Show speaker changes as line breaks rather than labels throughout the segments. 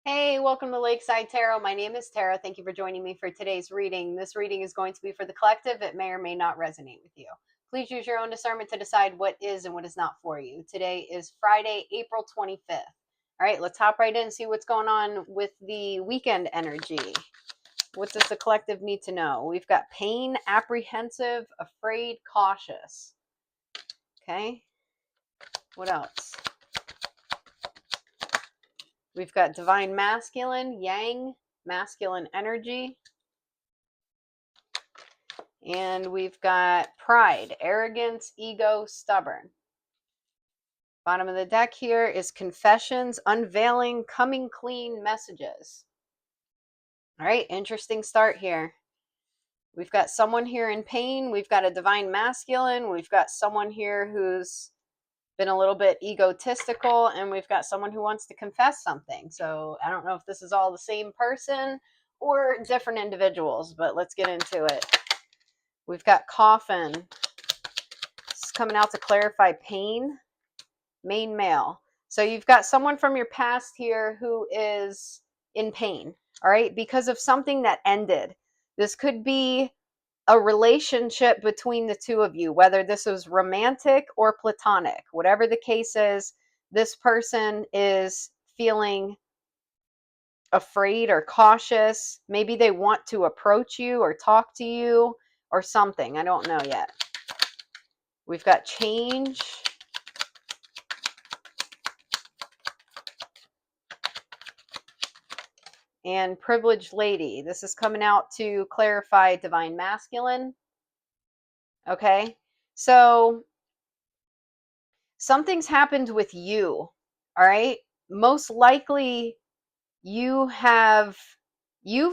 Hey, welcome to Lakeside Tarot. My name is Tara. Thank you for joining me for today's reading. This reading is going to be for the collective. It may or may not resonate with you. Please use your own discernment to decide what is and what is not for you. Today is Friday, April 25th. All right, let's hop right in and see what's going on with the weekend energy. What does the collective need to know? We've got pain, apprehensive, afraid, cautious. Okay, what else? We've got divine masculine, yang, masculine energy. And we've got pride, arrogance, ego, stubborn. Bottom of the deck here is confessions, unveiling, coming clean messages. All right, interesting start here. We've got someone here in pain. We've got a divine masculine. We've got someone here who's been a little bit egotistical, and we've got someone who wants to confess something. So I don't know if this is all the same person or different individuals, but let's get into it. We've got coffin. It's coming out to clarify pain, main male. So you've got someone from your past here who is in pain, all right, because of something that ended. This could be a relationship between the two of you, whether this was romantic or platonic. Whatever the case is, this person is feeling afraid or cautious. Maybe they want to approach you or talk to you or something. I don't know yet. We've got change. And privileged lady. This is coming out to clarify divine masculine. Okay. So something's happened with you. All right. Most likely you've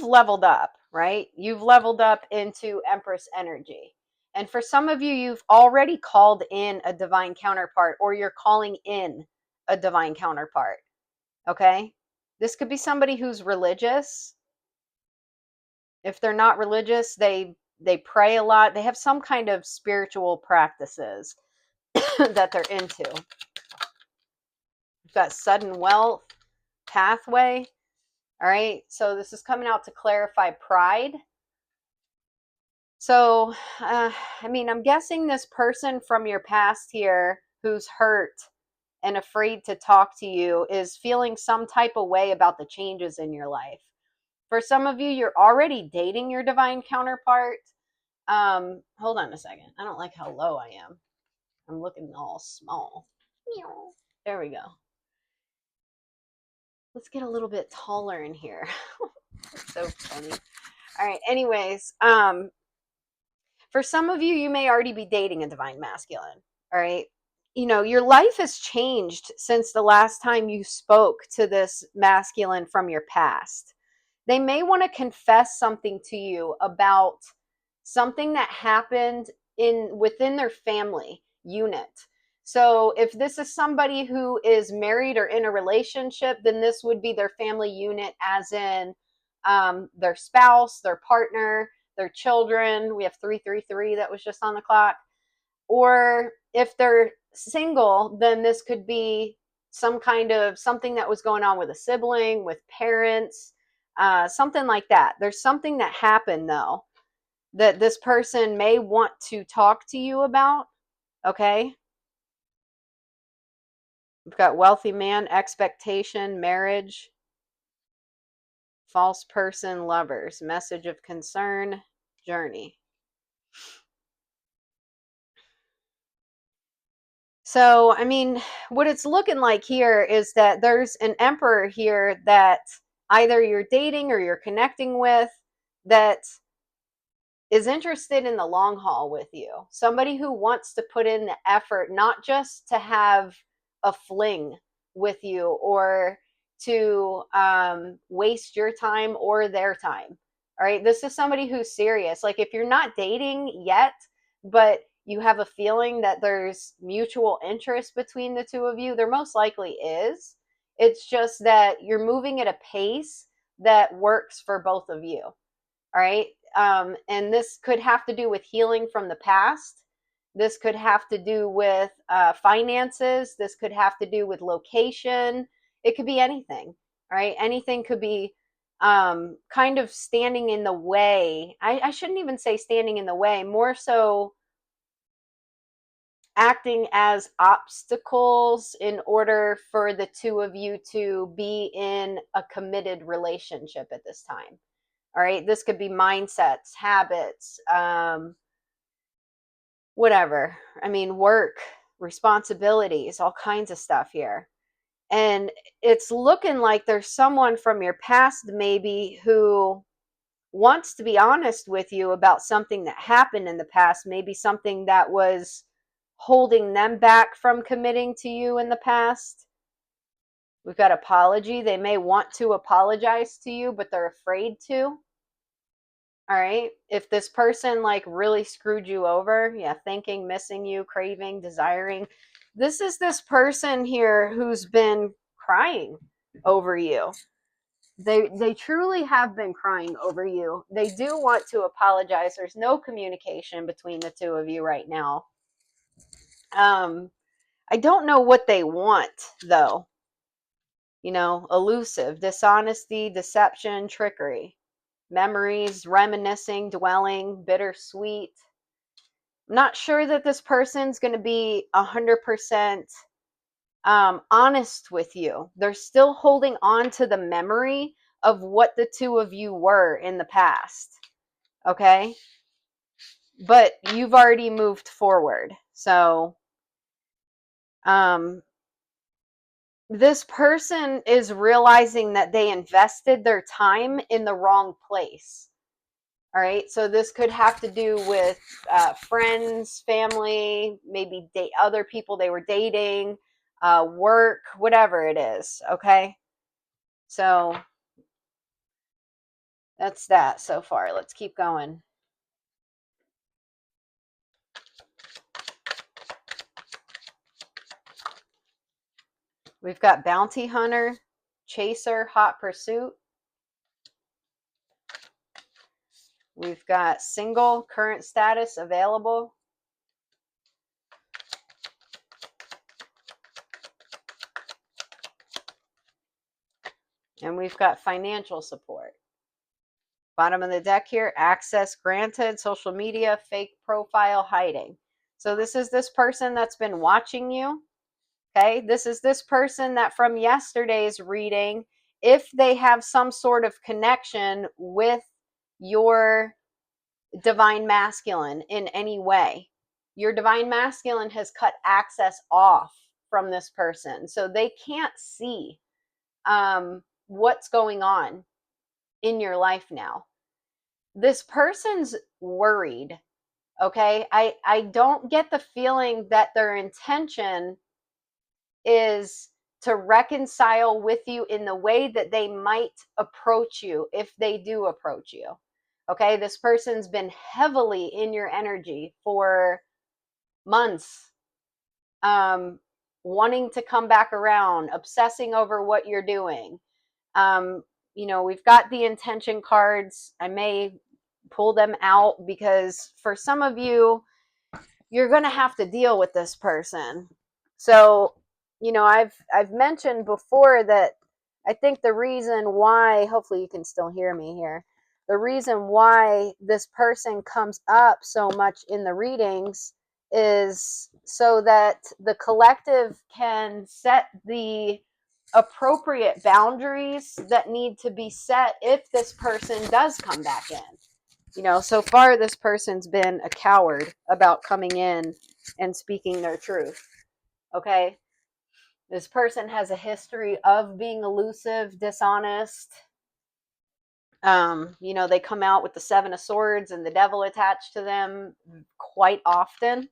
leveled up, right? You've leveled up into Empress energy. And for some of you, you've already called in a divine counterpart, or you're calling in a divine counterpart. Okay. This could be somebody who's religious. If they're not religious, they pray a lot. They have some kind of spiritual practices that they're into. We've got sudden wealth, pathway. All right. So this is coming out to clarify pride. So, I'm guessing this person from your past here who's hurt and afraid to talk to you is feeling some type of way about the changes in your life. For some of you, you're already dating your divine counterpart. Hold on a second. I don't like how low I am. I'm looking all small. There we go. Let's get a little bit taller in here. So funny. All right. Anyways, for some of you, you may already be dating a divine masculine. All right. Your life has changed since the last time you spoke to this masculine from your past. They may want to confess something to you about something that happened within their family unit. So if this is somebody who is married or in a relationship, then this would be their family unit, as in their spouse, their partner, their children. We have 333 that was just on the clock. Or if they're single, then this could be some kind of something that was going on with a sibling, with parents, something like that. There's something that happened, though, that this person may want to talk to you about. Okay. We've got wealthy man, expectation, marriage, false person, lovers, message of concern, journey. So, what it's looking like here is that there's an emperor here that either you're dating or you're connecting with that is interested in the long haul with you. Somebody who wants to put in the effort, not just to have a fling with you or to waste your time or their time. All right. This is somebody who's serious. Like, if you're not dating yet, but you have a feeling that there's mutual interest between the two of you, there most likely is. It's just that you're moving at a pace that works for both of you. All right. And this could have to do with healing from the past. This could have to do with finances. This could have to do with location. It could be anything. All right. Anything could be kind of standing in the way. I shouldn't even say standing in the way, more so acting as obstacles in order for the two of you to be in a committed relationship at this time. All right. This could be mindsets, habits, whatever. I mean, work, responsibilities, all kinds of stuff here. And it's looking like there's someone from your past maybe who wants to be honest with you about something that happened in the past, maybe something that was holding them back from committing to you in the past. We've got apology. They may want to apologize to you, but they're afraid to. All right. If this person like really screwed you over, yeah, thinking, missing you, craving, desiring. This is this person here who's been crying over you. They truly have been crying over you. They do want to apologize. There's no communication between the two of you right now. I don't know what they want though. Elusive, dishonesty, deception, trickery, memories, reminiscing, dwelling, bittersweet. I'm not sure that this person's going to be 100% honest with you. They're still holding on to the memory of what the two of you were in the past. Okay? But you've already moved forward. So, this person is realizing that they invested their time in the wrong place. All right. So this could have to do with friends, family, maybe date other people they were dating, work, whatever it is. Okay. So that's that so far. Let's keep going. We've got bounty hunter, chaser, hot pursuit. We've got single, current status, available. And we've got financial support. Bottom of the deck here, access granted, social media, fake profile, hiding. So this is this person that's been watching you. Okay, this is this person that from yesterday's reading, if they have some sort of connection with your divine masculine in any way, your divine masculine has cut access off from this person. So they can't see what's going on in your life now. This person's worried. Okay, I don't get the feeling that their intention is to reconcile with you in the way that they might approach you if they do approach you. Okay, this person's been heavily in your energy for months, wanting to come back around, obsessing over what you're doing. We've got the intention cards. I may pull them out because for some of you, you're going to have to deal with this person. So, I've mentioned before that I think the reason why, hopefully you can still hear me here, the reason why this person comes up so much in the readings is so that the collective can set the appropriate boundaries that need to be set if this person does come back in. So far this person's been a coward about coming in and speaking their truth. Okay? This person has a history of being elusive, dishonest. They come out with the Seven of Swords and the devil attached to them quite often.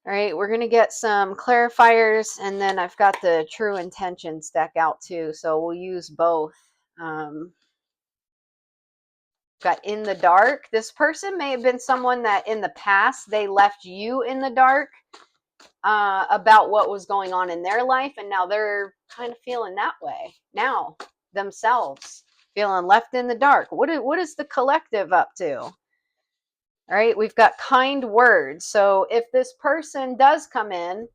All right, we're going to get some clarifiers, and then I've got the True Intentions deck out too, so we'll use both. Got in the dark. This person may have been someone that in the past they left you in the dark about what was going on in their life, and now they're kind of feeling that way now themselves, feeling left in the dark. What is the collective up to? All right, we've got kind words. So if this person does come in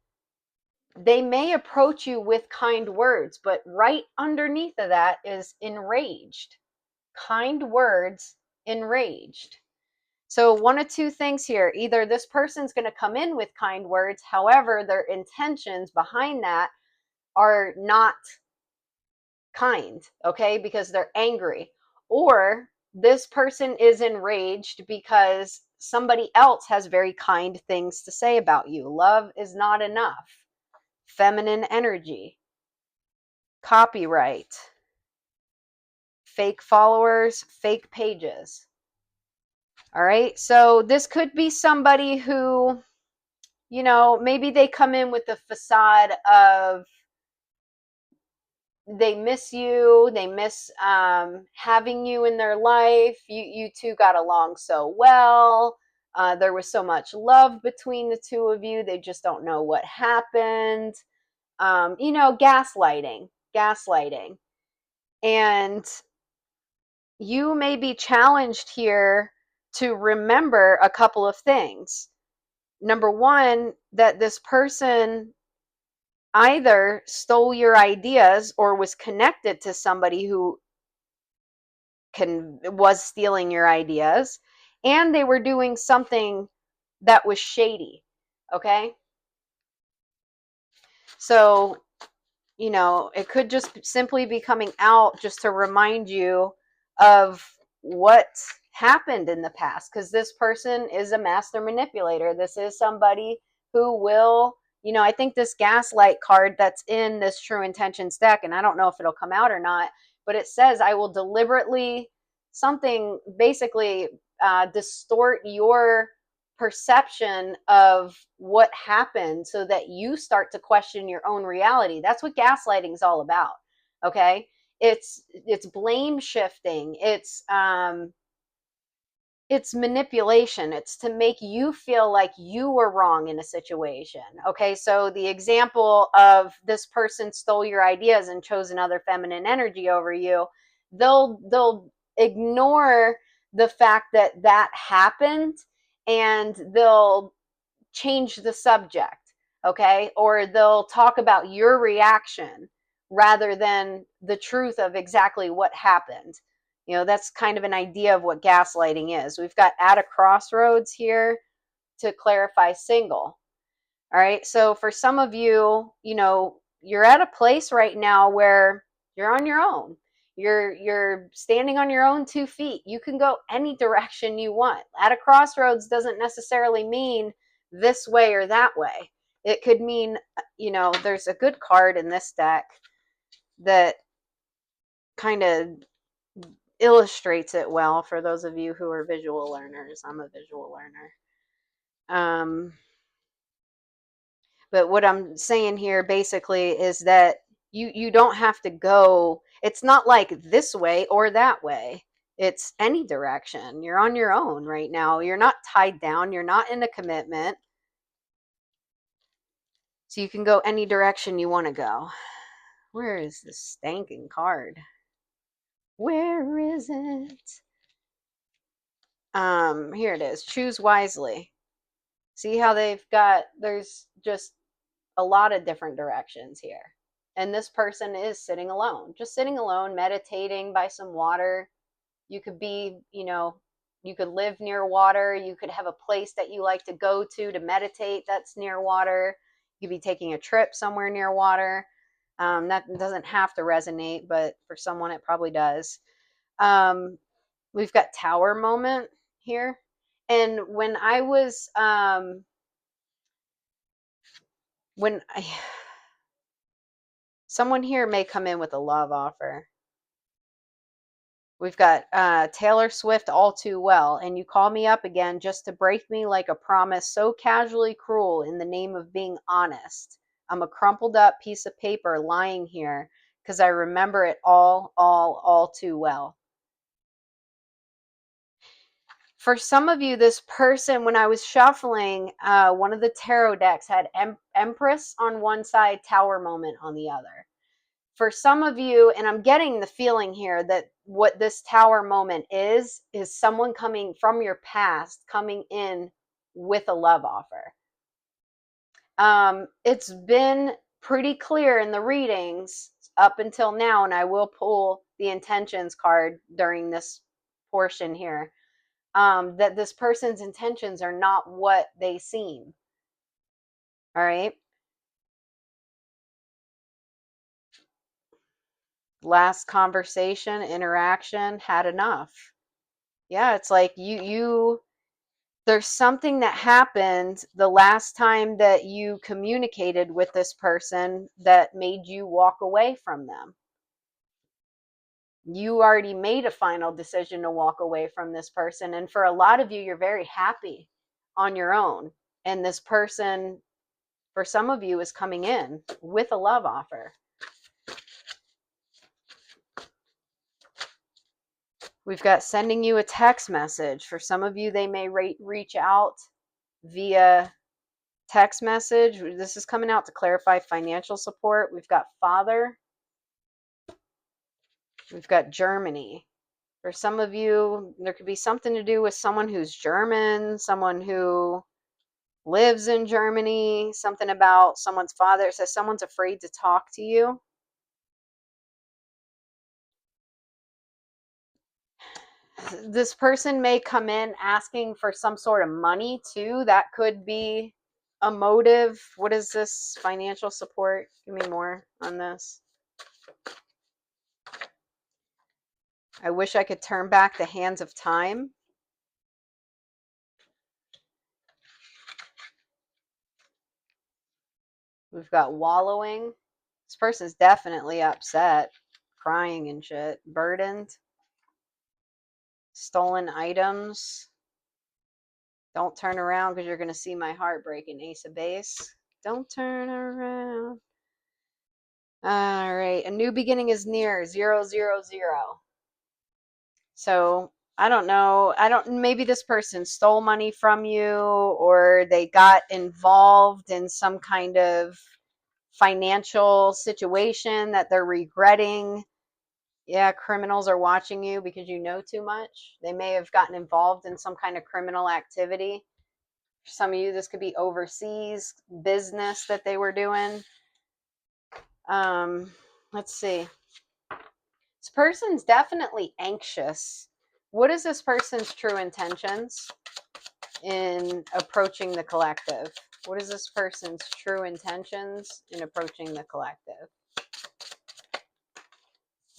they may approach you with kind words, but right underneath of that is enraged. Kind words, enraged. So one of two things here. Either this person's going to come in with kind words, however, their intentions behind that are not kind, okay, because they're angry. Or this person is enraged because somebody else has very kind things to say about you. Love is not enough. Feminine energy. Copyright. Fake followers, fake pages. All right, so this could be somebody who, you know, maybe they come in with the facade of they miss you, they miss having you in their life. You two got along so well. There was so much love between the two of you. They just don't know what happened. You know, gaslighting. And you may be challenged here to remember a couple of things. Number one, that this person either stole your ideas or was connected to somebody who was stealing your ideas, and they were doing something that was shady. Okay, so you know, it could just simply be coming out just to remind you of what happened in the past, because this person is a master manipulator. This is somebody who will, you know, I think this gaslight card that's in this true intentions deck, and I don't know if it'll come out or not, but it says I will deliberately something basically distort your perception of what happened so that you start to question your own reality. That's what gaslighting is all about. Okay, it's blame shifting, it's manipulation. It's to make you feel like you were wrong in a situation. Okay, so the example of this person stole your ideas and chose another feminine energy over you, they'll ignore the fact that that happened, and they'll change the subject, okay? Or they'll talk about your reaction rather than the truth of exactly what happened. You know, that's kind of an idea of what gaslighting is. We've got at a crossroads here to clarify single. All right, so for some of you, you know, you're at a place right now where you're on your own. You're standing on your own 2 feet. You can go any direction you want. At a crossroads doesn't necessarily mean this way or that way. It could mean, you know, there's a good card in this deck that kind of illustrates it well for those of you who are visual learners. I'm a visual learner. But what I'm saying here basically is that you don't have to go, it's not like this way or that way. It's any direction. You're on your own right now. You're not tied down. You're not in a commitment. So you can go any direction you want to go. Where is this stinking card? Where is it? Here it is. Choose wisely. See how they've got, there's just a lot of different directions here. And this person is sitting alone, just sitting alone, meditating by some water. You could be, you know, you could live near water. You could have a place that you like to go to meditate that's near water. You could be taking a trip somewhere near water. That doesn't have to resonate, but for someone it probably does. We've got tower moment here. And when I was, when I, someone here may come in with a love offer. We've got Taylor Swift, All Too Well, and you call me up again just to break me like a promise so casually cruel in the name of being honest. I'm a crumpled up piece of paper lying here because I remember it all too well. For some of you, this person, when I was shuffling, one of the tarot decks had Empress on one side, Tower Moment on the other. For some of you, and I'm getting the feeling here that what this tower moment is someone coming from your past, coming in with a love offer. It's been pretty clear in the readings up until now, and I will pull the intentions card during this portion here, that this person's intentions are not what they seem. All right. Last conversation, interaction, had enough. Yeah, it's like there's something that happened the last time that you communicated with this person that made you walk away from them. You already made a final decision to walk away from this person. And for a lot of you, you're very happy on your own. And this person, for some of you, is coming in with a love offer. We've got sending you a text message. For some of you, they may reach out via text message. This is coming out to clarify financial support. We've got father. We've got Germany. For some of you, there could be something to do with someone who's German, someone who lives in Germany, something about someone's father. It says someone's afraid to talk to you. This person may come in asking for some sort of money too. That could be a motive. What is this financial support? Give me more on this. I wish I could turn back the hands of time. We've got wallowing. This person's definitely upset, crying and shit, burdened. Stolen items. Don't turn around because you're going to see my heart breaking. Ace of base. Don't turn around. All right. A new beginning is near. 000. So I don't know. Maybe this person stole money from you, or they got involved in some kind of financial situation that they're regretting. Yeah, criminals are watching you because you know too much. They may have gotten involved in some kind of criminal activity. For some of you, this could be overseas business that they were doing. Let's see. This person's definitely anxious. What is this person's true intentions in approaching the collective? What is this person's true intentions in approaching the collective?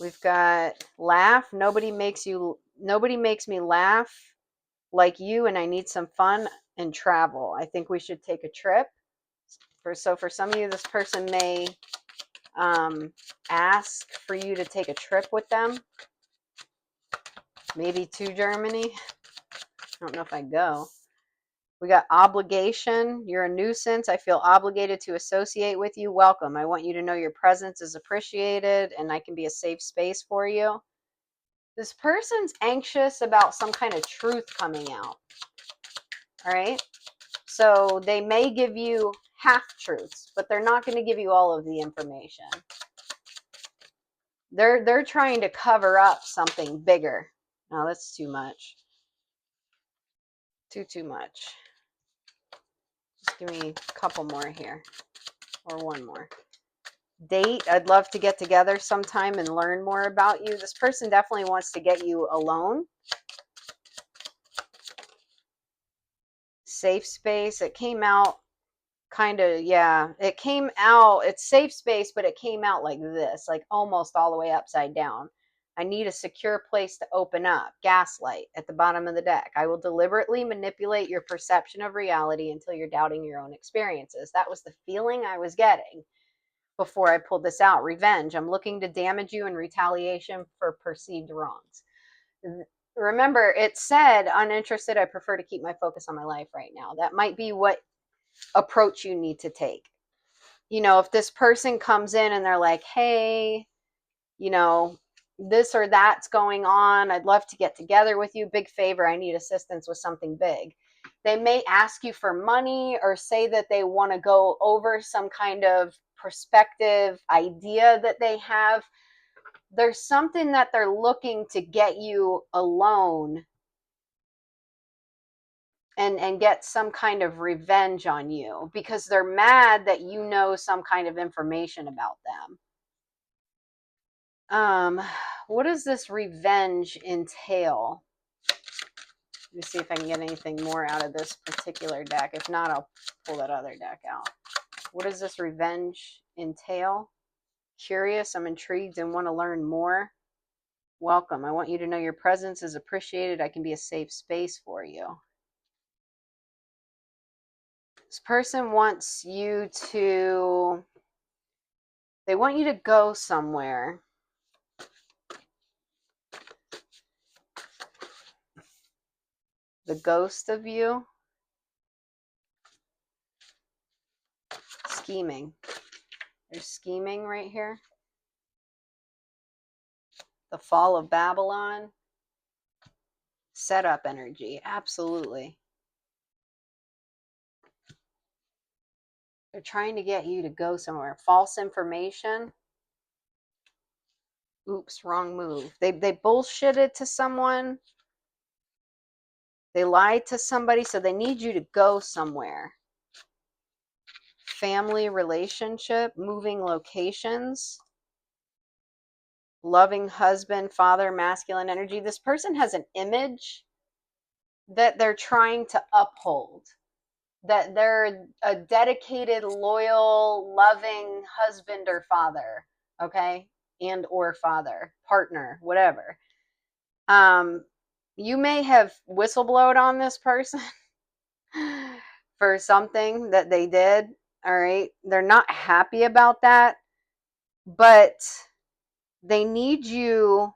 We've got laugh. Nobody makes me laugh like you, and I need some fun and travel. I think we should take a trip. For some of you, this person may ask for you to take a trip with them, maybe to Germany. I don't know if I go. We got obligation. You're a nuisance. I feel obligated to associate with you. Welcome. I want you to know your presence is appreciated and I can be a safe space for you. This person's anxious about some kind of truth coming out. All right. So they may give you half truths, but they're not going to give you all of the information. They're trying to cover up something bigger. No, that's too much. Too much. Just give me a couple more here, or one more. Date. I'd love to get together sometime and learn more about you. This person definitely wants to get you alone. Safe space. It came out kind of, yeah, it came out, it's safe space, but it came out like this, like almost all the way upside down. I need a secure place to open up. Gaslight at the bottom of the deck. I will deliberately manipulate your perception of reality until you're doubting your own experiences. That was the feeling I was getting before I pulled this out. Revenge. I'm looking to damage you in retaliation for perceived wrongs. Remember, it said uninterested. I prefer to keep my focus on my life right now. That might be what approach you need to take. If this person comes in and they're like, hey, this or that's going on, I'd love to get together with you, big favor, I need assistance with something big. They may ask you for money or say that they want to go over some kind of perspective idea that they have. There's something that they're looking to get you alone and get some kind of revenge on you because they're mad that you know some kind of information about them. What does this revenge entail? Let me see if I can get anything more out of this particular deck. If not, I'll pull that other deck out. What does this revenge entail? Curious, I'm intrigued and want to learn more. Welcome. I want you to know your presence is appreciated. I can be a safe space for you. This person wants you to, they want you to go somewhere. The ghost of you. Scheming. There's scheming right here. The fall of Babylon. Setup energy. Absolutely. They're trying to get you to go somewhere. False information. Oops, wrong move. They bullshitted to someone. They lied to somebody, so they need you to go somewhere. Family relationship, moving locations, loving husband, father, masculine energy. This person has an image that they're trying to uphold, that they're a dedicated, loyal, loving husband or father, okay? And or father, partner, whatever. You may have whistleblowed on this person for something that they did. All right. They're not happy about that, but they need you.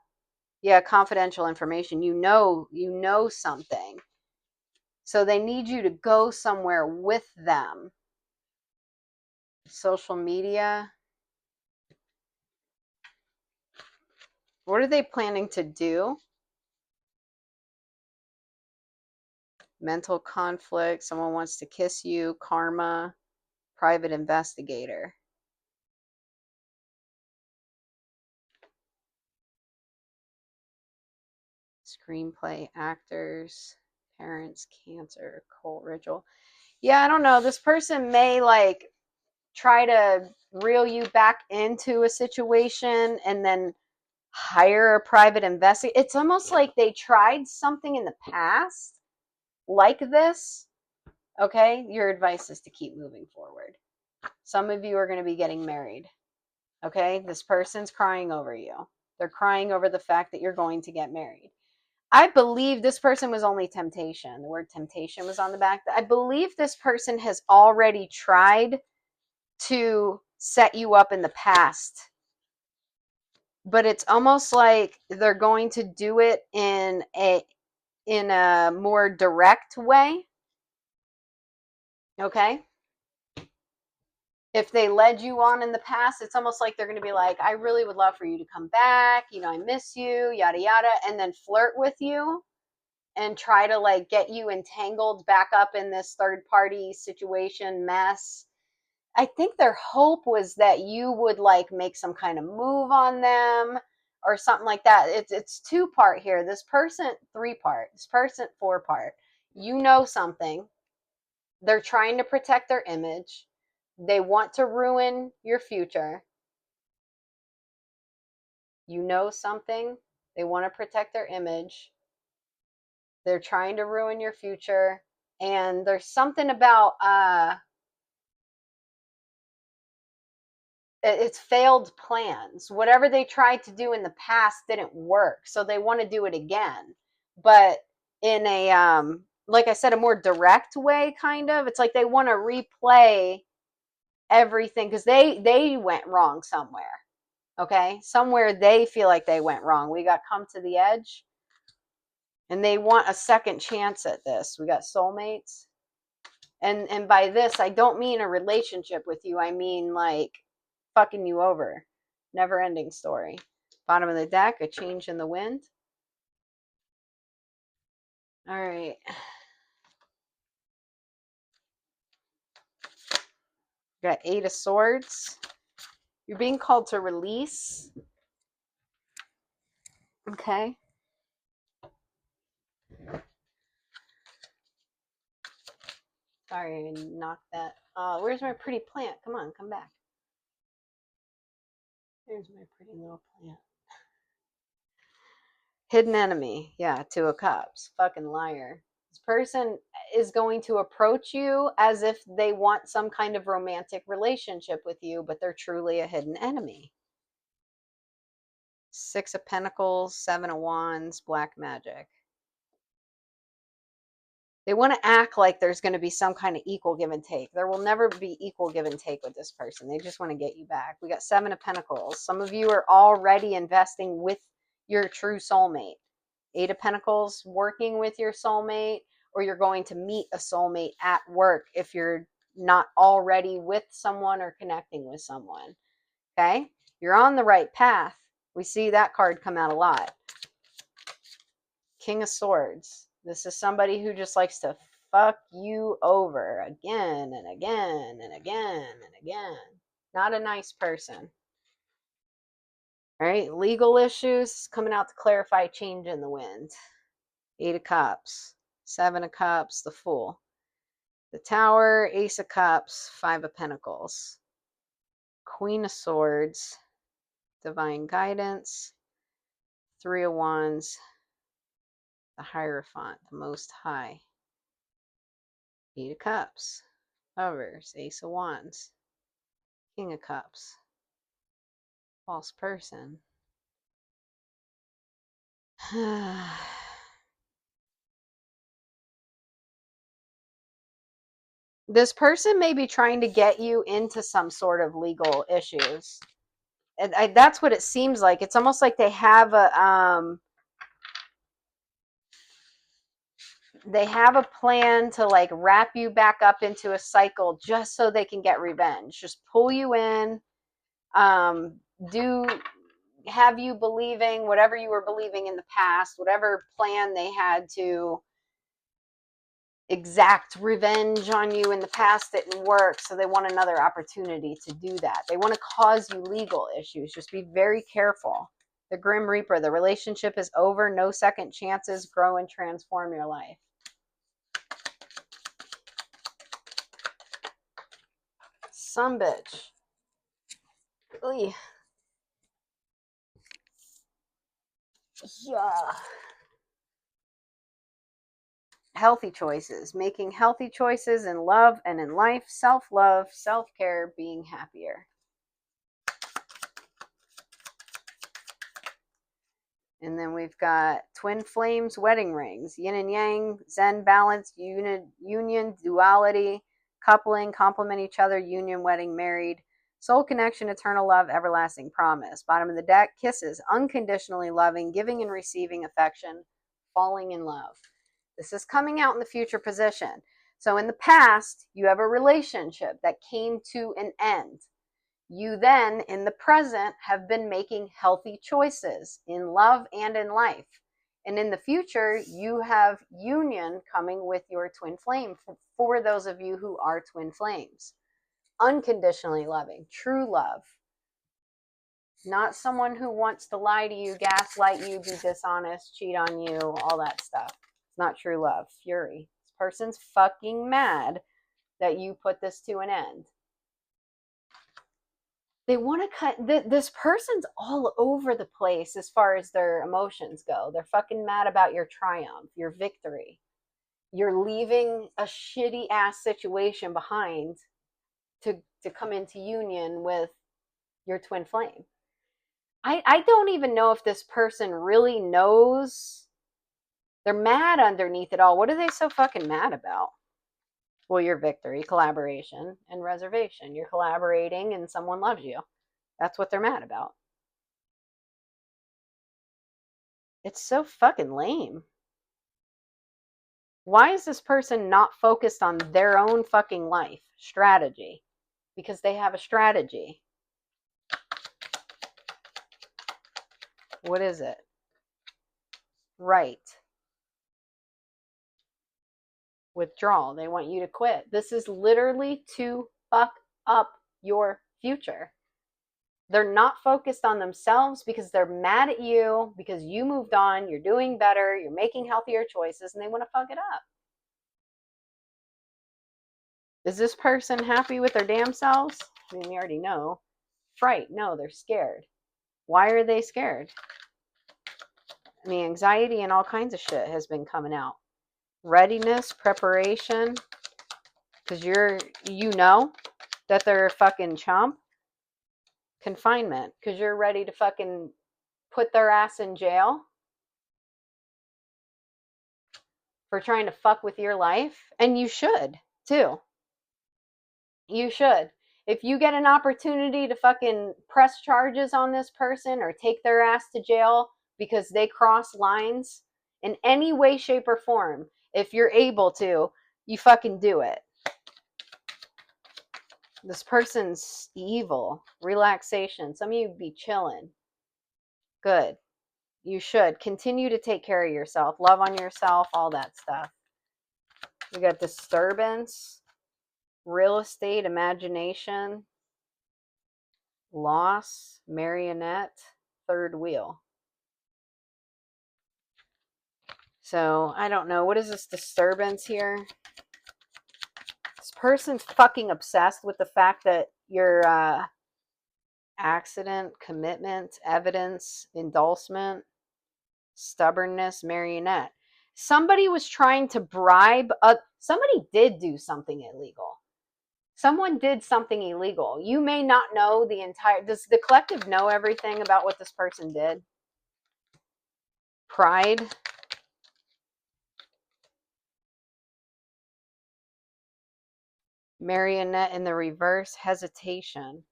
Yeah, confidential information. You know something. So they need you to go somewhere with them. Social media. What are they planning to do? Mental conflict. Someone wants to kiss you. Karma. Private investigator. Screenplay, actors, parents, cancer, cult ritual. Yeah, I don't know. This person may like try to reel you back into a situation and then hire a private investigator. It's almost like they tried something in the past like this. Okay, your advice is to keep moving forward. Some of you are going to be getting married. Okay, this person's crying over you. They're crying over the fact that you're going to get married. I believe this person was only temptation. The word temptation was on the back. I believe this person has already tried to set you up in the past, but it's almost like they're going to do it in a more direct way. Okay, if they led you on in the past, it's almost like they're going to be like, I really would love for you to come back, I miss you, yada yada, and then flirt with you and try to like get you entangled back up in this third party situation mess. I think their hope was that you would like make some kind of move on them or something like that. It's two part here. This person, three part. This person, four part. You know something. They're trying to protect their image. They want to ruin your future. You know something. They want to protect their image. They're trying to ruin your future. And there's something about it's failed plans. Whatever they tried to do in the past didn't work, so they want to do it again, but in a like I said, a more direct way. Kind of, it's like they want to replay everything because they went wrong somewhere. Okay, somewhere they feel like they went wrong. We got come to the edge, and they want a second chance at this. We got soulmates, and by this I don't mean a relationship with you. I mean like fucking you over. Never ending story. Bottom of the deck, a change in the wind. All right. Got Eight of Swords. You're being called to release. Okay. Sorry, I knocked that. Where's my pretty plant? Come on, come back. Here's my pretty little plant. Hidden enemy. Yeah, Two of Cups. Fucking liar. This person is going to approach you as if they want some kind of romantic relationship with you, but they're truly a hidden enemy. Six of Pentacles, Seven of Wands, Black Magic. They want to act like there's going to be some kind of equal give and take. There will never be equal give and take with this person. They just want to get you back. We got Seven of Pentacles. Some of you are already investing with your true soulmate. Eight of Pentacles, working with your soulmate, or you're going to meet a soulmate at work if you're not already with someone or connecting with someone. Okay? You're on the right path. We see that card come out a lot. King of Swords. This is somebody who just likes to fuck you over again and again and again and again. Not a nice person. All right, legal issues coming out to clarify, change in the wind. Eight of Cups, Seven of Cups, the Fool. The Tower, Ace of Cups, Five of Pentacles. Queen of Swords, Divine Guidance. Three of Wands, the Hierophant, the Most High. Eight of Cups, Lovers, Ace of Wands, King of Cups, False Person. This person may be trying to get you into some sort of legal issues. And that's what it seems like. It's almost like they have a plan to like wrap you back up into a cycle just so they can get revenge. Just pull you in, do have you believing whatever you were believing in the past, whatever plan they had to exact revenge on you in the past didn't work, so they want another opportunity to do that. They want to cause you legal issues. Just be very careful. The Grim Reaper, the relationship is over, no second chances, grow and transform your life. Some bitch. Oy. Yeah. Healthy choices, making healthy choices in love and in life, self-love, self-care, being happier. And then we've got twin flames, wedding rings, yin and yang, zen balance, union, duality, coupling, complement each other, union, wedding, married, soul connection, eternal love, everlasting promise. Bottom of the deck, kisses, unconditionally loving, giving and receiving affection, falling in love. This is coming out in the future position. So in the past, you have a relationship that came to an end. You then, in the present, have been making healthy choices in love and in life. And in the future, you have union coming with your twin flame for those of you who are twin flames. Unconditionally loving, true love. Not someone who wants to lie to you, gaslight you, be dishonest, cheat on you, all that stuff. It's not true love. Fury. This person's fucking mad that you put this to an end. They want to cut this person's all over the place as far as their emotions go. They're fucking mad about your triumph, your victory. You're leaving a shitty ass situation behind to come into union with your twin flame. I don't even know if this person really knows. They're mad underneath it all. What are they so fucking mad about? Well, your victory, collaboration, and reservation. You're collaborating and someone loves you. That's what they're mad about. It's so fucking lame. Why is this person not focused on their own fucking life strategy? Because they have a strategy. What is it? Right. Withdrawal. They want you to quit. This is literally to fuck up your future. They're not focused on themselves because they're mad at you, because you moved on, you're doing better, you're making healthier choices, and they want to fuck it up. Is this person happy with their damn selves? I mean, we already know. Fright. No, they're scared. Why are they scared? I mean, anxiety and all kinds of shit has been coming out. Readiness, preparation, because you know that they're a fucking chump. Confinement, because you're ready to fucking put their ass in jail for trying to fuck with your life. And you should, too. You should. If you get an opportunity to fucking press charges on this person or take their ass to jail because they cross lines in any way, shape, or form, if you're able to, you fucking do it. This person's evil. Relaxation. Some of you be chilling. Good. You should. Continue to take care of yourself. Love on yourself. All that stuff. We got disturbance. Real estate. Imagination. Loss. Marionette. Third wheel. So, I don't know. What is this disturbance here? This person's fucking obsessed with the fact that your accident, commitment, evidence, endorsement, stubbornness, marionette. Somebody was trying to bribe. Somebody did do something illegal. Someone did something illegal. You may not know the entire. Does the collective know everything about what this person did? Pride. Marionette in the reverse. Hesitation.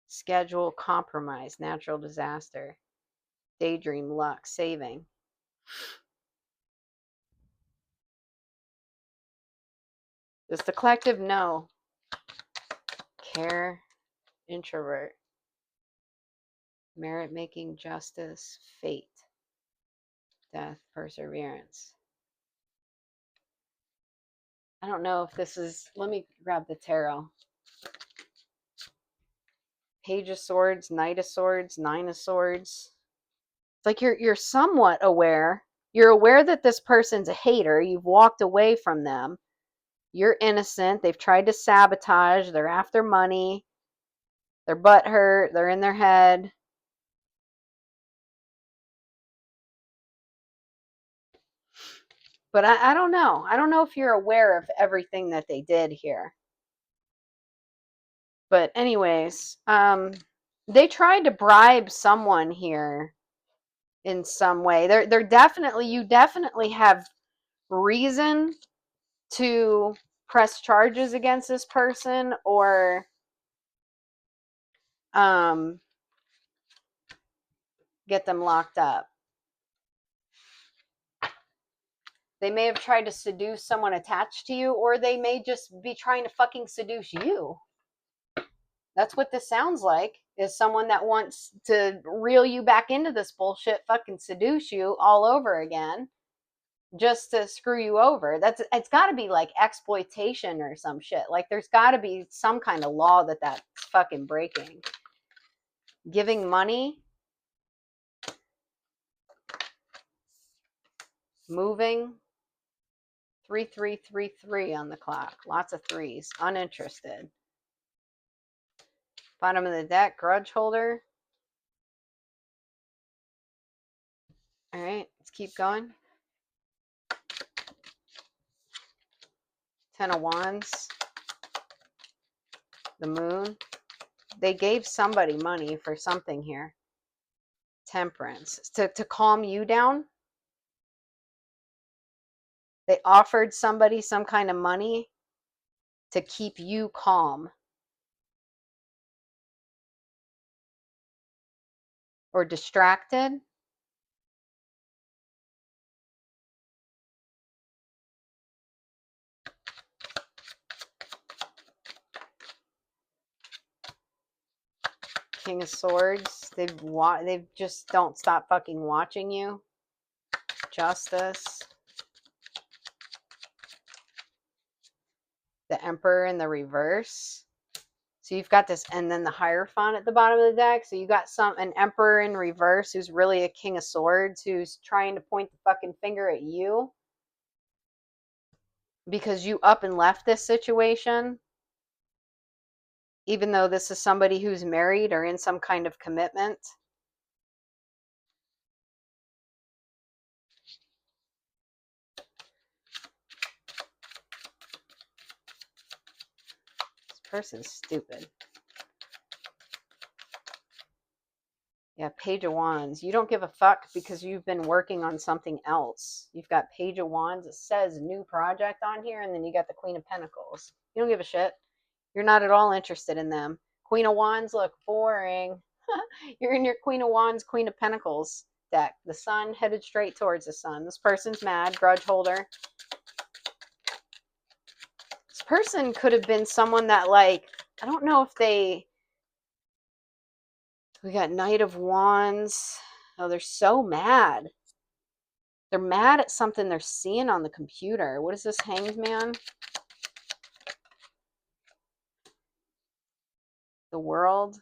Schedule, compromise, natural disaster. Daydream, luck, saving. Does the collective know? Care, introvert. Merit making, justice, fate. Death, perseverance. I don't know if this is. Let me grab the tarot. Page of Swords, Knight of Swords, Nine of Swords. It's like you're somewhat aware. You're aware that this person's a hater. You've walked away from them. You're innocent. They've tried to sabotage. They're after money. They're butthurt. They're in their head. But I don't know. I don't know if you're aware of everything that they did here. But anyways, they tried to bribe someone here in some way. They're definitely, you definitely have reason to press charges against this person or get them locked up. They may have tried to seduce someone attached to you, or they may just be trying to fucking seduce you. That's what this sounds like, is someone that wants to reel you back into this bullshit, fucking seduce you all over again just to screw you over. It's got to be like exploitation or some shit. Like there's got to be some kind of law that's fucking breaking. Giving money, moving. 3333 on the clock. Lots of threes. Uninterested. Bottom of the deck, grudge holder. All right, let's keep going. 10 of Wands. The moon. They gave somebody money for something here. Temperance. To calm you down. They offered somebody some kind of money to keep you calm. Or distracted. King of Swords. They just don't stop fucking watching you. Justice. The Emperor in the reverse. So you've got this, and then the Hierophant at the bottom of the deck. So you got an Emperor in reverse who's really a King of Swords who's trying to point the fucking finger at you. because you up and left this situation, even though this is somebody who's married or in some kind of commitment. This person's stupid. Yeah, Page of Wands. You don't give a fuck because you've been working on something else. You've got Page of Wands. It says new project on here, and then you got the Queen of Pentacles. You don't give a shit. You're not at all interested in them. Queen of Wands, look, boring. You're in your Queen of Wands, Queen of Pentacles deck. The sun headed straight towards the sun. This person's mad, grudge holder. This person could have been someone that, like, I don't know if they... We got Knight of Wands. Oh, they're so mad. They're mad at something they're seeing on the computer. What is this, Hanged Man? The World.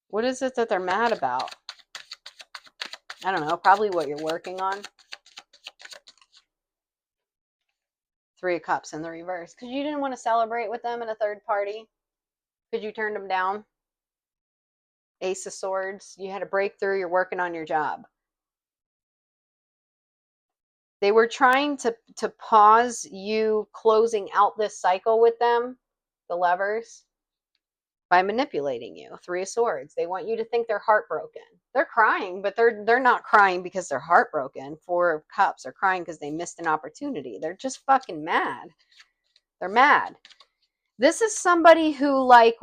What is it that they're mad about? I don't know. Probably what you're working on. Three of Cups in the reverse. Because you didn't want to celebrate with them in a third party. Because you turned them down. Ace of Swords. You had a breakthrough. You're working on your job. They were trying to pause you closing out this cycle with them, the Lovers, by manipulating you. Three of Swords. They want you to think they're heartbroken. They're crying, but they're not crying because they're heartbroken. Four of Cups. They're crying because they missed an opportunity. They're just fucking mad. They're mad. This is somebody who, like,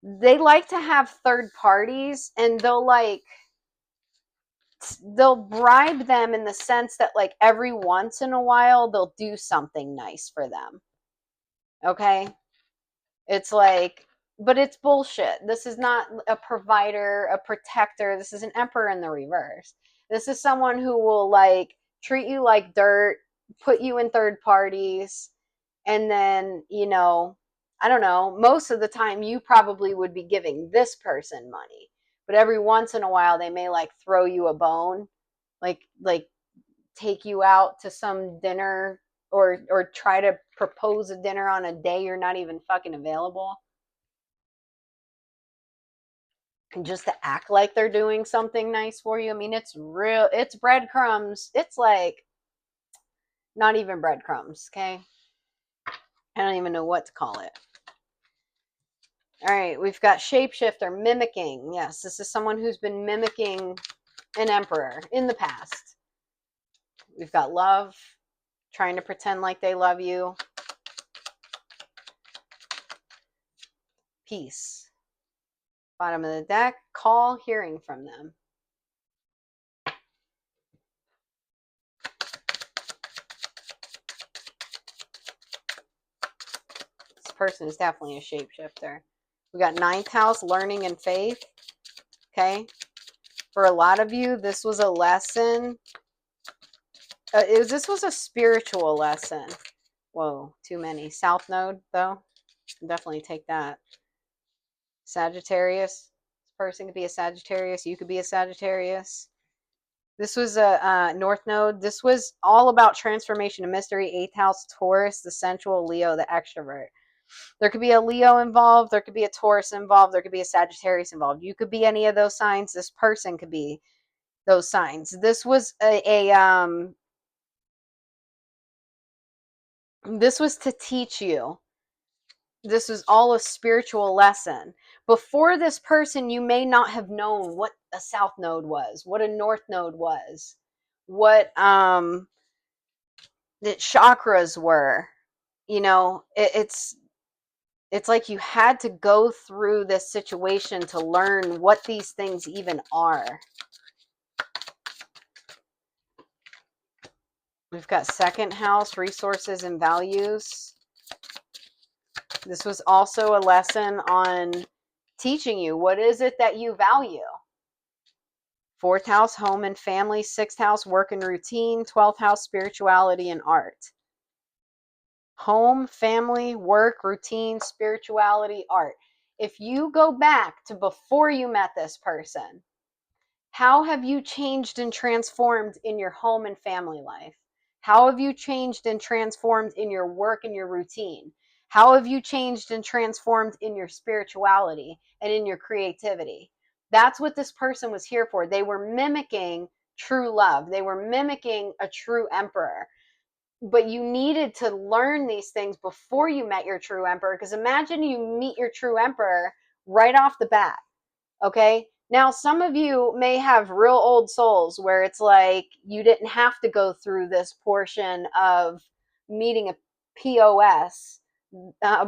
they like to have third parties, and they'll bribe them in the sense that, like, every once in a while they'll do something nice for them. Okay? It's like, but it's bullshit. This is not a provider, a protector. This is an Emperor in the reverse. This is someone who will, like, treat you like dirt, put you in third parties, and then, I don't know, most of the time you probably would be giving this person money. But every once in a while they may, like, throw you a bone, like take you out to some dinner, or try to propose a dinner on a day you're not even fucking available. And just to act like they're doing something nice for you. I mean, it's breadcrumbs. It's like not even breadcrumbs, okay? I don't even know what to call it. All right, we've got Shapeshifter, mimicking. Yes, this is someone who's been mimicking an Emperor in the past. We've got Love, trying to pretend like they love you. Peace. Bottom of the deck, call, hearing from them. This person is definitely a shapeshifter. We got ninth house, learning and faith. Okay. For a lot of you, this was a lesson. This was a spiritual lesson. Whoa, too many. South node, though. Definitely take that. Sagittarius. This person could be a Sagittarius. You could be a Sagittarius. This was a North node. This was all about transformation and mystery. Eighth house, Taurus, the sensual, Leo, the extrovert. There could be a Leo involved. There could be a Taurus involved. There could be a Sagittarius involved. You could be any of those signs. This person could be those signs. This was this was to teach you. This was all a spiritual lesson. Before this person, you may not have known what a South node was, what a North node was, what the chakras were. It's like you had to go through this situation to learn what these things even are. We've got second house, resources and values. This was also a lesson on teaching you, what is it that you value? Fourth house, home and family. Sixth house, work and routine. 12th house, spirituality and art. Home, family, work, routine, spirituality, art. If you go back to before you met this person, How have you changed and transformed in your home and family life? How have you changed and transformed in your work and your routine? How have you changed and transformed in your spirituality and in your creativity? That's what this person was here for. They were mimicking true love. They were mimicking a true emperor. But you needed to learn these things before you met your true emperor, because imagine you meet your true emperor right off the bat. Okay. Now, some of you may have real old souls where it's like you didn't have to go through this portion of meeting a POS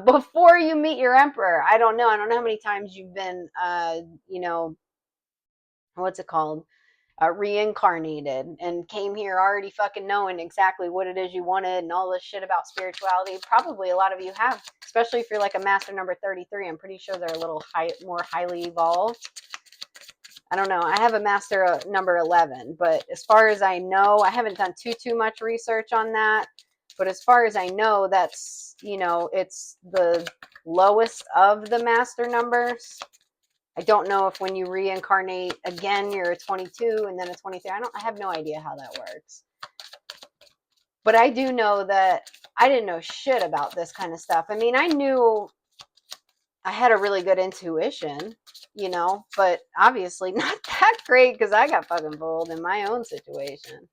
before you meet your emperor. I don't know. I don't know how many times you've been, what's it called? Reincarnated and came here already fucking knowing exactly what it is you wanted and all this shit about spirituality. Probably a lot of you have, especially if you're like a master number 33. I'm pretty sure they're a little more highly evolved. I don't know. I have a master number 11, but as far as I know, I haven't done too much research on that. But as far as I know, that's, it's the lowest of the master numbers. I don't know if when you reincarnate again, you're a 22 and then a 23. I have no idea how that works. But I do know that I didn't know shit about this kind of stuff. I mean, I knew I had a really good intuition, but obviously not that great because I got fucking fooled in my own situation.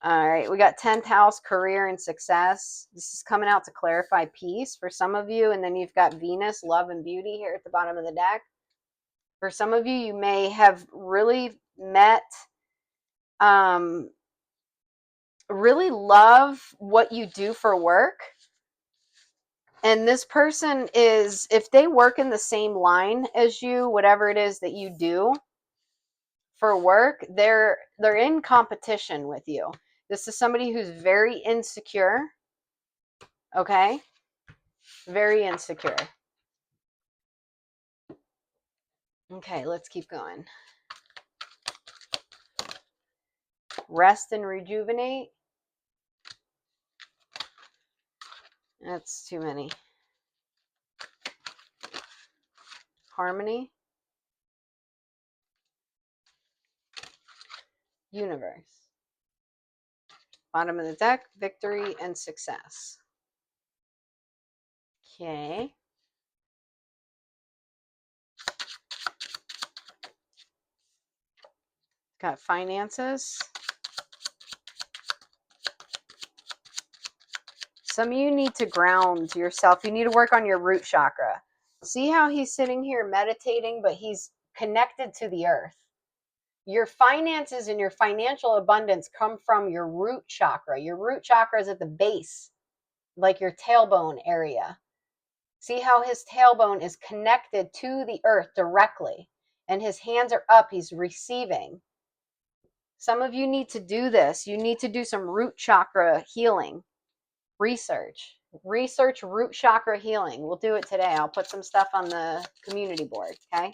All right, we got 10th house, career and success. This is coming out to clarify peace for some of you. And then you've got Venus, love and beauty here at the bottom of the deck. For some of you, you may have really met, really love what you do for work. And this person is, if they work in the same line as you, whatever it is that you do for work, they're in competition with you. This is somebody who's very insecure. Okay? Very insecure. Okay, let's keep going. Rest and rejuvenate. That's too many. Harmony. Universe. Bottom of the deck, victory and success. Okay. Got finances. Some of you need to ground yourself. You need to work on your root chakra. See how he's sitting here meditating, but he's connected to the earth. Your finances and your financial abundance come from your root chakra. Your root chakra is at the base, like your tailbone area. See how his tailbone is connected to the earth directly, and his hands are up. He's receiving. Some of you need to do this. You need to do some root chakra healing. Research root chakra healing. We'll do it today. I'll put some stuff on the community board, okay?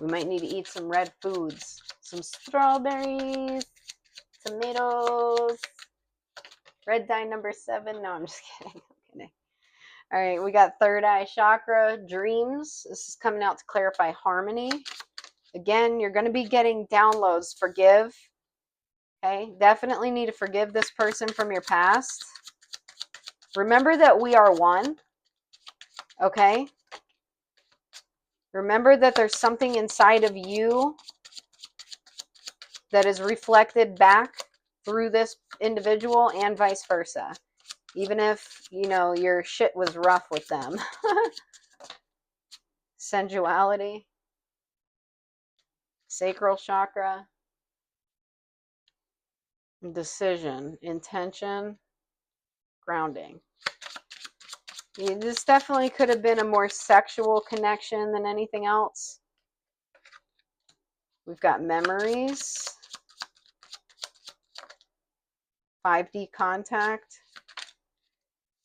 We might need to eat some red foods. Some strawberries, tomatoes, red dye number 7. No, I'm just kidding. I'm kidding. All right, we got third eye chakra, dreams. This is coming out to clarify harmony. Again, you're going to be getting downloads. Forgive. Okay, definitely need to forgive this person from your past. Remember that we are one. Okay? Remember that there's something inside of you that is reflected back through this individual and vice versa. Even if, your shit was rough with them. Sensuality. Sacral chakra. Decision. Intention. Grounding. This definitely could have been a more sexual connection than anything else. We've got memories. 5D contact.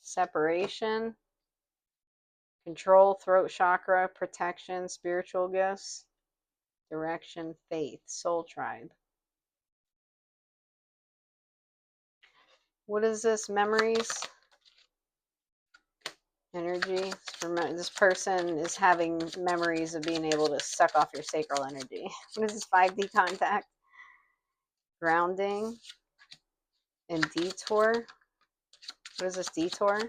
Separation. Control, throat chakra, protection, spiritual gifts, direction, faith, soul tribe. What is this? Memories energy. This person is having memories of being able to suck off your sacral energy. What is this 5D contact? Grounding and detour. What is this detour?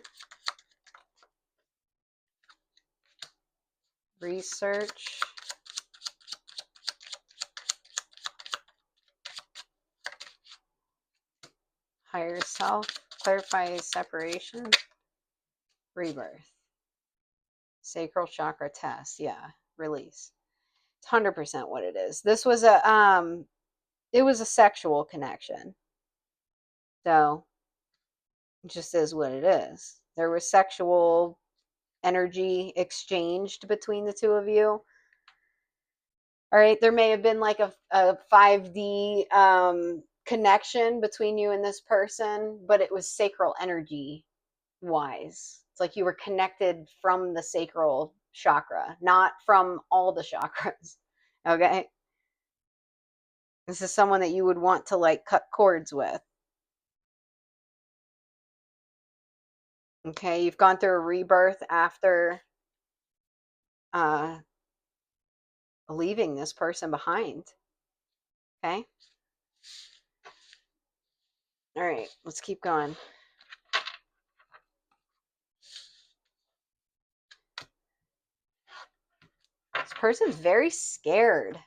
Research. Higher self. Clarify separation. Rebirth. Sacral chakra test. Yeah. Release. It's 100% what it is. This was it was a sexual connection. So it just is what it is. There was sexual energy exchanged between the two of you. All right, there may have been like a 5D connection between you and this person, but it was sacral energy wise. It's like you were connected from the sacral chakra, not from all the chakras. Okay. This is someone that you would want to like cut cords with. Okay, you've gone through a rebirth after leaving this person behind. Okay. All right, let's keep going. This person's very scared.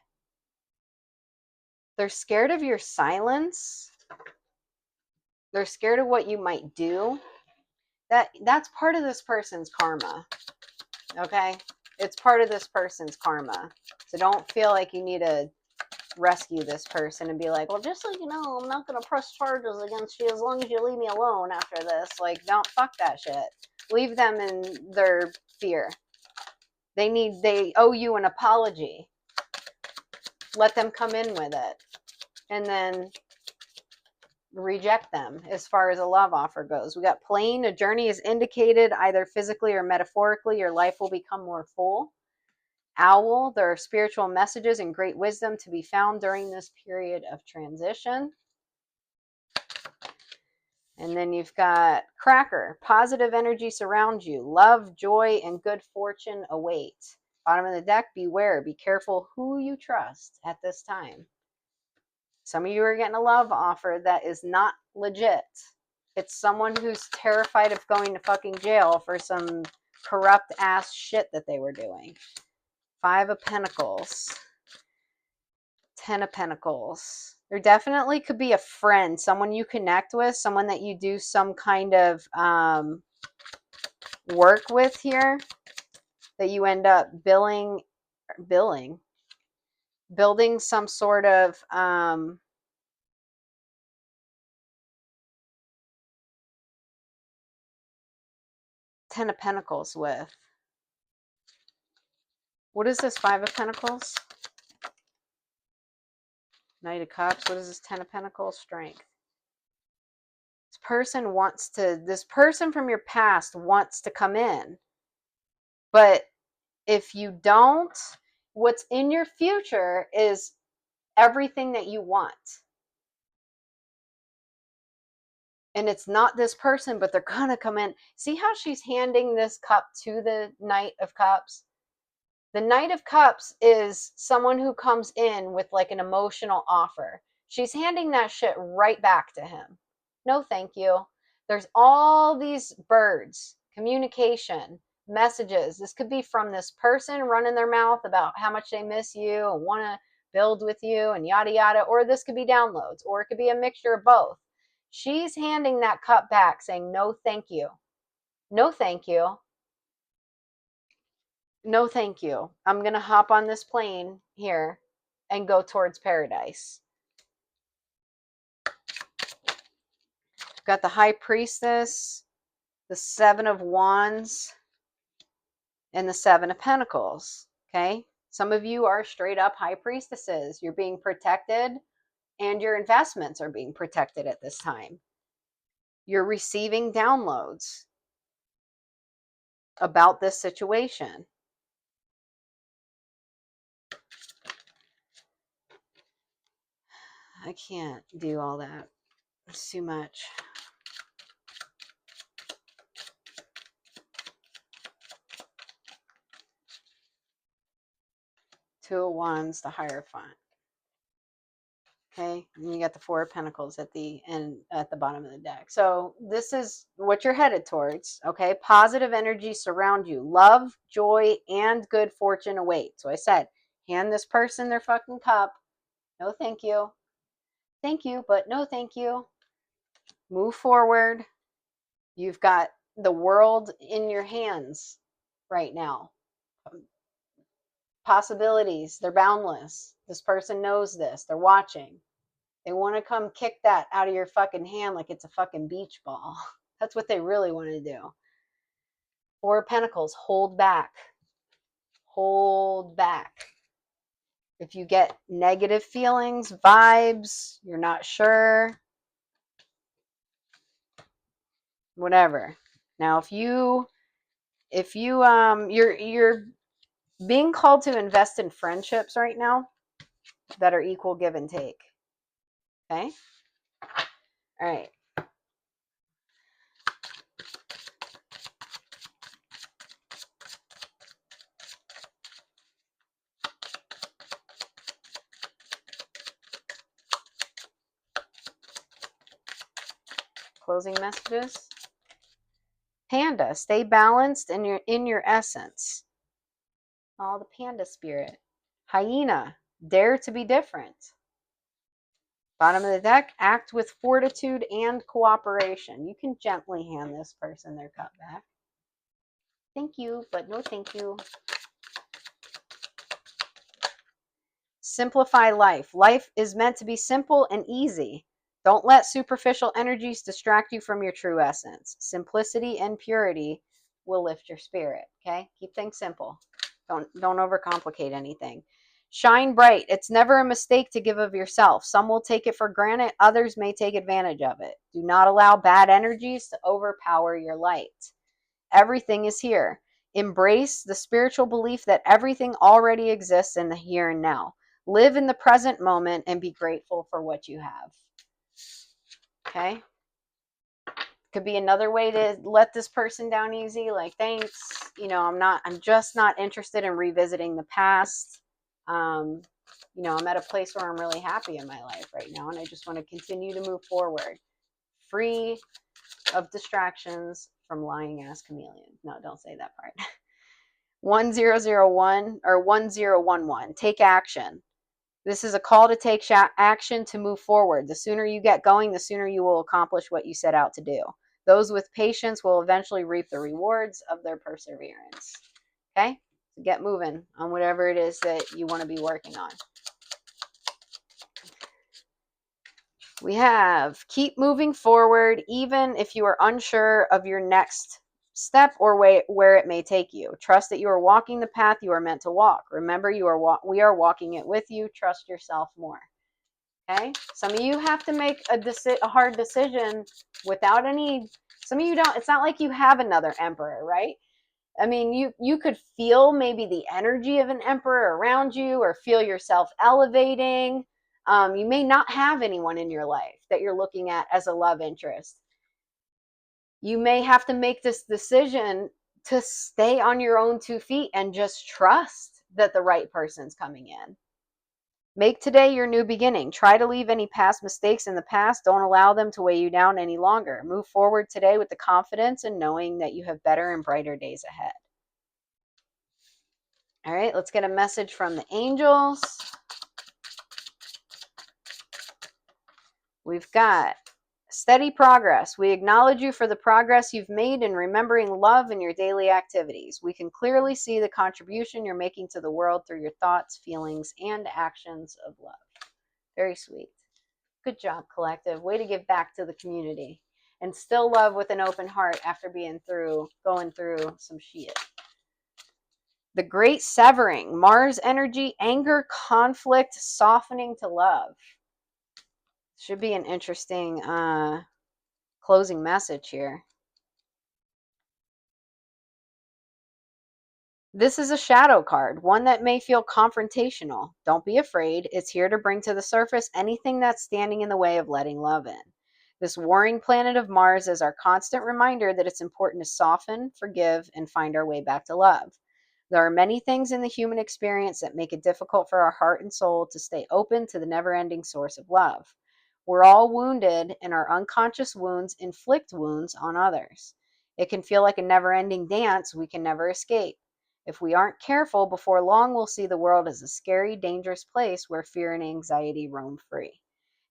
They're scared of your silence. They're scared of what you might do. That's part of this person's karma. Okay? It's part of this person's karma. So don't feel like you need to rescue this person and be like, well, just so you know, I'm not going to press charges against you as long as you leave me alone after this. Like, don't fuck that shit. Leave them in their fear. They owe you an apology. Let them come in with it. And then reject them as far as a love offer goes. We got plain, a journey is indicated either physically or metaphorically. Your life will become more full. Owl, there are spiritual messages and great wisdom to be found during this period of transition. And then you've got Cracker, positive energy surrounds you. Love, joy, and good fortune await. Bottom of the deck, beware. Be careful who you trust at this time. Some of you are getting a love offer that is not legit. It's someone who's terrified of going to fucking jail for some corrupt ass shit that they were doing. 5 of Pentacles. 10 of Pentacles. There definitely could be a friend, someone you connect with, someone that you do some kind of work with here that you end up building some sort of 10 of Pentacles with. What is this 5 of Pentacles? Knight of Cups. What is this 10 of Pentacles? Strength. This person from your past wants to come in. But if you don't, what's in your future is everything that you want. And it's not this person, but they're going to come in. See how she's handing this cup to the Knight of Cups? The Knight of Cups is someone who comes in with like an emotional offer. She's handing that shit right back to him. No, thank you. There's all these birds, communication, messages. This could be from this person running their mouth about how much they miss you and want to build with you and yada yada. Or this could be downloads, or it could be a mixture of both. She's handing that cup back saying, no, thank you. No, thank you. No, thank you. I'm going to hop on this plane here and go towards paradise. Got the High Priestess, the 7 of Wands, and the 7 of Pentacles. Okay? Some of you are straight up High Priestesses. You're being protected, and your investments are being protected at this time. You're receiving downloads about this situation. I can't do all that. It's too much. Two of Wands, the Hierophant. Okay, and you got the Four of Pentacles at the end, at the bottom of the deck. So this is what you're headed towards. Okay, positive energy surround you. Love, joy, and good fortune await. So I said, hand this person their fucking cup. No, thank you. Thank you, but no, thank you. Move forward. You've got the world in your hands right now. Possibilities, they're boundless. This person knows this. They're watching. They want to come kick that out of your fucking hand like it's a fucking beach ball. That's what they really want to do. Four of Pentacles, hold back. Hold back. If you get negative feelings, vibes, you're not sure, whatever. Now, if you're being called to invest in friendships right now that are equal give and take. Okay? All right. Closing messages. Panda, stay balanced and you're in your essence. Oh, the panda spirit. Hyena, dare to be different. Bottom of the deck, act with fortitude and cooperation. You can gently hand this person their cup back. Thank you, but no thank you. Simplify life. Life is meant to be simple and easy. Don't let superficial energies distract you from your true essence. Simplicity and purity will lift your spirit, okay? Keep things simple. Don't overcomplicate anything. Shine bright. It's never a mistake to give of yourself. Some will take it for granted, others may take advantage of it. Do not allow bad energies to overpower your light. Everything is here. Embrace the spiritual belief that everything already exists in the here and now. Live in the present moment and be grateful for what you have. Okay? Could be another way to let this person down easy. Like, thanks. I'm just not interested in revisiting the past. I'm at a place where I'm really happy in my life right now, and I just want to continue to move forward. Free of distractions from lying ass chameleons. No, don't say that part. 1001 or 1011. Take action. This is a call to take action to move forward. The sooner you get going, the sooner you will accomplish what you set out to do. Those with patience will eventually reap the rewards of their perseverance. Okay? So get moving on whatever it is that you want to be working on. We have keep moving forward even if you are unsure of your next step or where it may take you. Trust that you are walking the path you are meant to walk. Remember, we are walking it with you. Trust yourself more. Okay? Some of you have to make a hard decision without any. Some of you don't. It's not like you have another emperor, right? I mean, you could feel maybe the energy of an emperor around you or feel yourself elevating. You may not have anyone in your life that you're looking at as a love interest. You may have to make this decision to stay on your own 2 feet and just trust that the right person's coming in. Make today your new beginning. Try to leave any past mistakes in the past. Don't allow them to weigh you down any longer. Move forward today with the confidence and knowing that you have better and brighter days ahead. All right, let's get a message from the angels. We've got steady progress. We acknowledge you for the progress you've made in remembering love in your daily activities. We can clearly see the contribution you're making to the world through your thoughts, feelings, and actions of love. Very sweet. Good job, collective. Way to give back to the community and still love with an open heart after going through some shit. The great severing, Mars energy, anger, conflict, softening to love. Should be an interesting closing message here. This is a shadow card, one that may feel confrontational. Don't be afraid. It's here to bring to the surface anything that's standing in the way of letting love in. This warring planet of Mars is our constant reminder that it's important to soften, forgive, and find our way back to love. There are many things in the human experience that make it difficult for our heart and soul to stay open to the never ending source of love. We're all wounded, and our unconscious wounds inflict wounds on others. It can feel like a never ending dance we can never escape. If we aren't careful, before long we'll see the world as a scary, dangerous place where fear and anxiety roam free.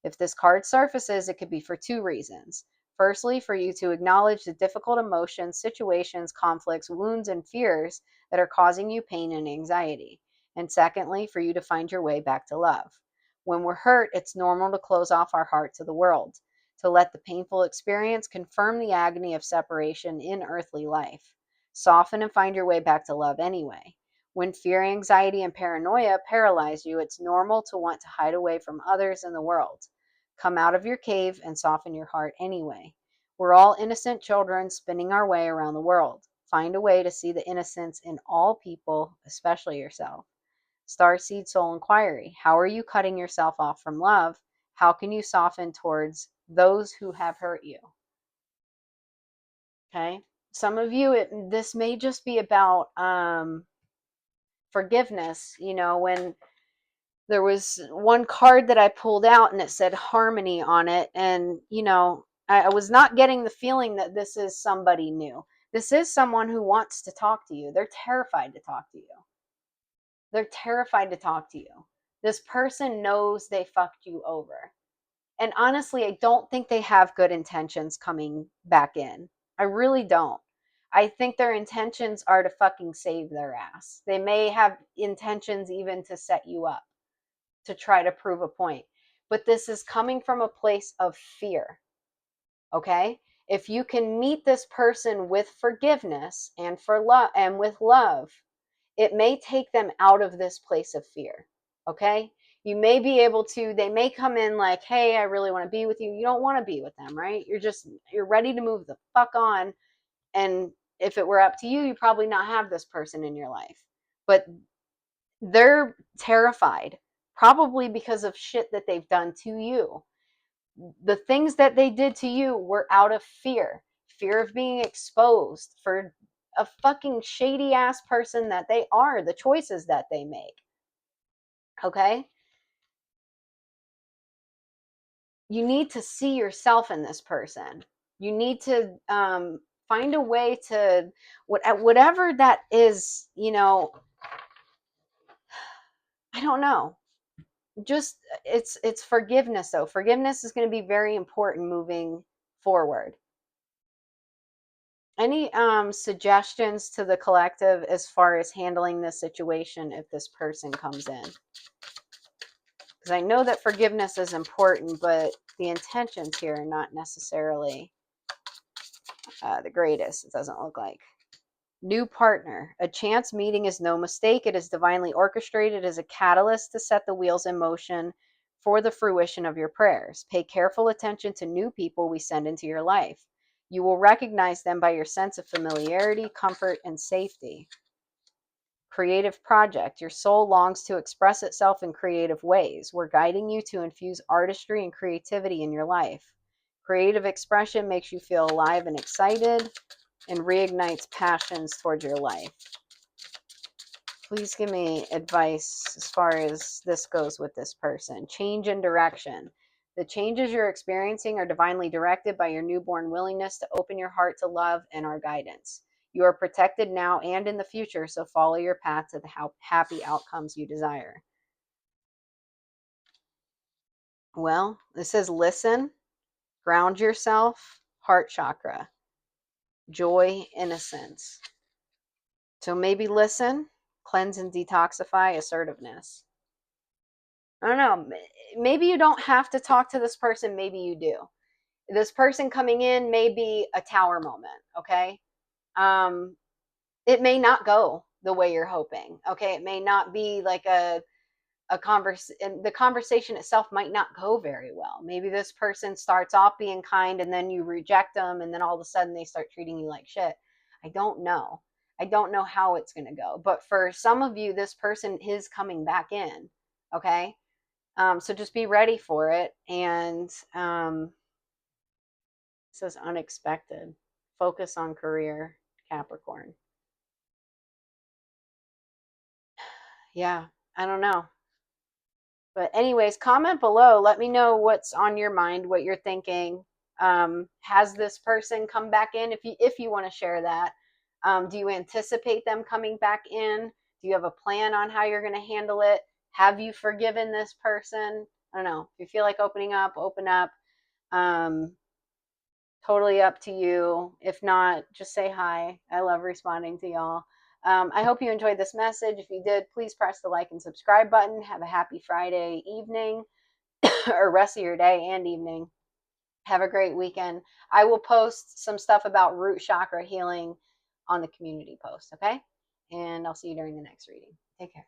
If this card surfaces, it could be for two reasons. Firstly, for you to acknowledge the difficult emotions, situations, conflicts, wounds, and fears that are causing you pain and anxiety. And secondly, for you to find your way back to love. When we're hurt, it's normal to close off our heart to the world, to let the painful experience confirm the agony of separation in earthly life. Soften and find your way back to love anyway. When fear, anxiety, and paranoia paralyze you, it's normal to want to hide away from others in the world. Come out of your cave and soften your heart anyway. We're all innocent children spinning our way around the world. Find a way to see the innocence in all people, especially yourself. Starseed Soul Inquiry. How are you cutting yourself off from love? How can you soften towards those who have hurt you? Okay. Some of you, this may just be about forgiveness. When there was one card that I pulled out and it said harmony on it. And, I was not getting the feeling that this is somebody new. This is someone who wants to talk to you. They're terrified to talk to you. They're terrified to talk to you. This person knows they fucked you over. And honestly, I don't think they have good intentions coming back in. I really don't. I think their intentions are to fucking save their ass. They may have intentions even to set you up, to try to prove a point. But this is coming from a place of fear. Okay? If you can meet this person with forgiveness and with love, it may take them out of this place of fear. Okay? You may be able to, they may come in like, hey, I really want to be with you. You don't want to be with them, right? You're ready to move the fuck on. And if it were up to you, you probably not have this person in your life. But they're terrified, probably because of shit that they've done to you. The things that they did to you were out of fear of being exposed for a fucking shady ass person that they are, the choices that they make. Okay? You need to see yourself in this person. You need to find a way to, whatever that is, I don't know. Just it's forgiveness though. Forgiveness is going to be very important moving forward. Any suggestions to the collective as far as handling this situation if this person comes in? Because I know that forgiveness is important, but the intentions here are not necessarily the greatest, it doesn't look like. New partner. A chance meeting is no mistake. It is divinely orchestrated as a catalyst to set the wheels in motion for the fruition of your prayers. Pay careful attention to new people we send into your life. You will recognize them by your sense of familiarity, comfort, and safety. Creative project. Your soul longs to express itself in creative ways. We're guiding you to infuse artistry and creativity in your life. Creative expression makes you feel alive and excited and reignites passions towards your life. Please give me advice as far as this goes with this person. Change in direction. The changes you're experiencing are divinely directed by your newborn willingness to open your heart to love and our guidance. You are protected now and in the future, so follow your path to the happy outcomes you desire. Well, this says listen, ground yourself, heart chakra, joy, innocence. So maybe listen, cleanse and detoxify, assertiveness. I don't know. Maybe you don't have to talk to this person. Maybe you do. This person coming in may be a tower moment. Okay. Um, it may not go the way you're hoping. Okay. It may not be like a conversation. The conversation itself might not go very well. Maybe this person starts off being kind and then you reject them. And then all of a sudden they start treating you like shit. I don't know. I don't know how it's going to go. But for some of you, this person is coming back in. Okay. So just be ready for it. And it says unexpected. Focus on career, Capricorn. Yeah, I don't know. But anyways, comment below. Let me know what's on your mind, what you're thinking. Has this person come back in? If you want to share that, do you anticipate them coming back in? Do you have a plan on how you're going to handle it? Have you forgiven this person? I don't know. If you feel like opening up, open up. Um, totally up to you. If not, just say hi. I love responding to y'all. I hope you enjoyed this message. If you did, please press the like and subscribe button. Have a happy Friday evening or rest of your day and evening. Have a great weekend. I will post some stuff about root chakra healing on the community post, okay? And I'll see you during the next reading. Take care.